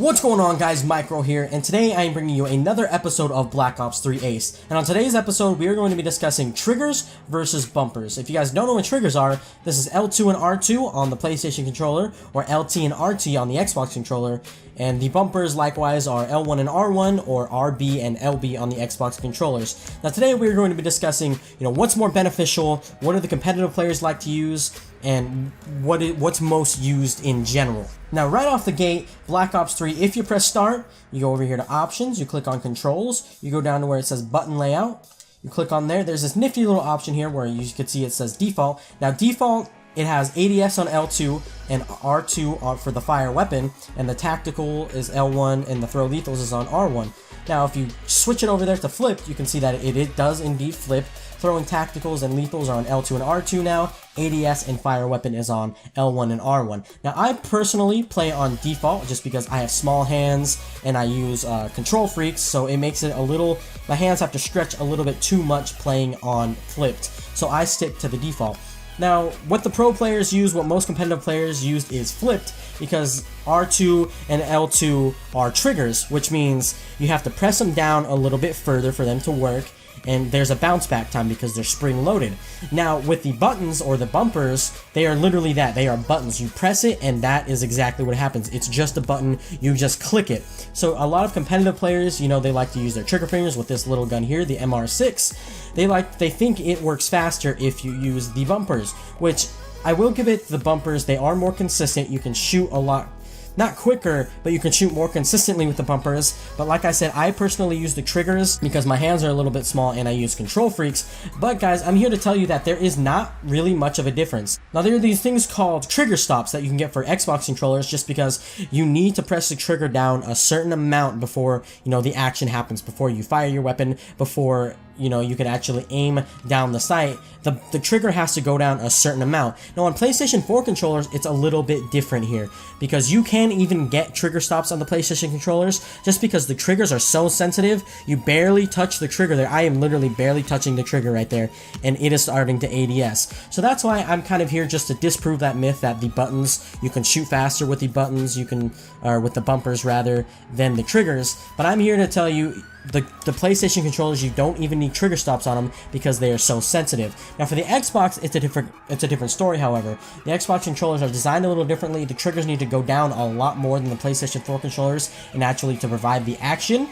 What's going on, guys? Micro here, and today I am bringing you another episode of Black Ops 3 Ace. And on today's episode, we are going to be discussing triggers versus bumpers. If you guys don't know what triggers are, this is L2 and R2 on the PlayStation controller, or LT and RT on the Xbox controller, and the bumpers likewise are L1 and R1, or RB and LB on the Xbox controllers. Now today we are going to be discussing, what's more beneficial, what do the competitive players like to use, and what's most used in general. Now right off the gate, Black Ops 3, if you press start, you go over here to options, you click on controls, you go down to where it says button layout, you click on there, there's this nifty little option here where you can see it says default. Now default, it has ADS on L2 and R2 for the fire weapon, and the tactical is L1 and the throw lethals is on R1. Now if you switch it over there to flipped, you can see that it does indeed flip. Throwing tacticals and lethals are on L2 and R2 now. ADS and fire weapon is on L1 and R1. Now I personally play on default just because I have small hands and I use control freaks, so it makes it my hands have to stretch a little bit too much playing on flipped. So I stick to the default. Now, what the pro players use, what most competitive players use is flipped, because R2 and L2 are triggers, which means you have to press them down a little bit further for them to work, and there's a bounce back time because they're spring loaded. Now, with the buttons or the bumpers, they are literally that. They are buttons. You press it and that is exactly what happens. It's just a button. You just click it. So a lot of competitive players, they like to use their trigger fingers with this little gun here, the MR6. They think it works faster if you use the bumpers, which I will give it the bumpers. They are more consistent. You can shoot a lot, not quicker, but you can shoot more consistently with the bumpers. But like I said, I personally use the triggers because my hands are a little bit small and I use control freaks. But guys, I'm here to tell you that there is not really much of a difference. Now there are these things called trigger stops that you can get for Xbox controllers, just because you need to press the trigger down a certain amount before, the action happens, before you fire your weapon, before you can actually aim down the sight. The trigger has to go down a certain amount. Now on PlayStation 4 controllers, it's a little bit different here, because you can even get trigger stops on the PlayStation controllers just because the triggers are so sensitive. You barely touch the trigger there. I am literally barely touching the trigger right there, and it is starting to ADS. So that's why I'm kind of here just to disprove that myth that the buttons, you can shoot faster with the buttons, or with the bumpers rather, than the triggers. But I'm here to tell you, the PlayStation controllers, you don't even need trigger stops on them because they are so sensitive. Now for the Xbox, it's a different story. However, the Xbox controllers are designed a little differently. The triggers need to go down a lot more than the PlayStation 4 controllers, and actually to provide the action.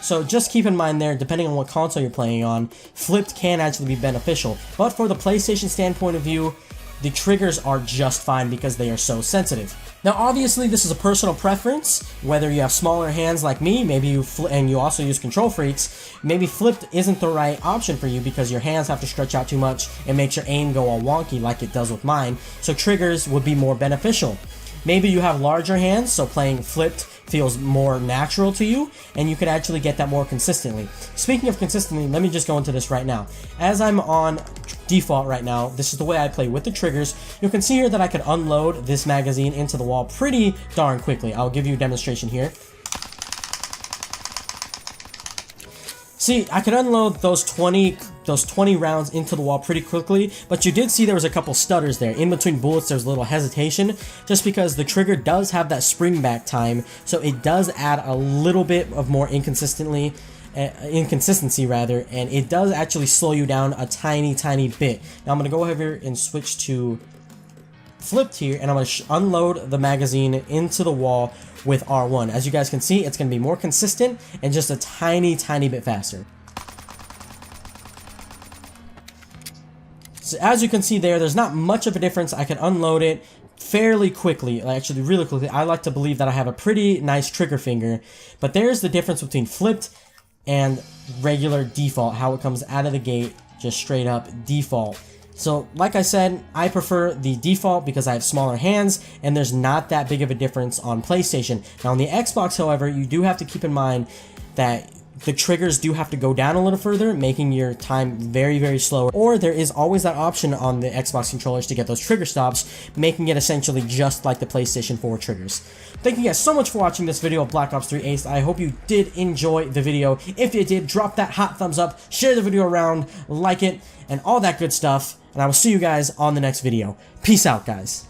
So just keep in mind there, depending on what console you're playing on, flipped can actually be beneficial. But for the PlayStation standpoint of view, the triggers are just fine because they are so sensitive. Now obviously this is a personal preference, whether you have smaller hands like me, maybe and you also use control freaks, maybe flipped isn't the right option for you because your hands have to stretch out too much and makes your aim go all wonky like it does with mine, so triggers would be more beneficial. Maybe you have larger hands, so playing flipped feels more natural to you, and you can actually get that more consistently. Speaking of consistently, let me just go into this right now. As I'm on default right now, this is the way I play with the triggers. You can see here that I can unload this magazine into the wall pretty darn quickly. I'll give you a demonstration here. See, I could unload those 20 rounds into the wall pretty quickly, but you did see there was a couple stutters there. In between bullets, there's a little hesitation, just because the trigger does have that spring back time, so it does add a little bit of more inconsistency, and it does actually slow you down a tiny bit. Now I'm going to go over here and switch to flipped here, and I'm going to unload the magazine into the wall with R1. As you guys can see, it's going to be more consistent and just a tiny bit faster. So as you can see there's not much of a difference. I can unload it fairly quickly, actually really quickly. I like to believe that I have a pretty nice trigger finger, but there's the difference between flipped and regular default, how it comes out of the gate, just straight up default. So like I said, I prefer the default because I have smaller hands and there's not that big of a difference on PlayStation. Now on the Xbox, however, you do have to keep in mind that the triggers do have to go down a little further, making your time very slow. Or there is always that option on the Xbox controllers to get those trigger stops, making it essentially just like the PlayStation 4 triggers. Thank you guys so much for watching this video of Black Ops 3 Ace. I hope you did enjoy the video. If you did, drop that hot thumbs up, share the video around, like it, and all that good stuff. And I will see you guys on the next video. Peace out, guys.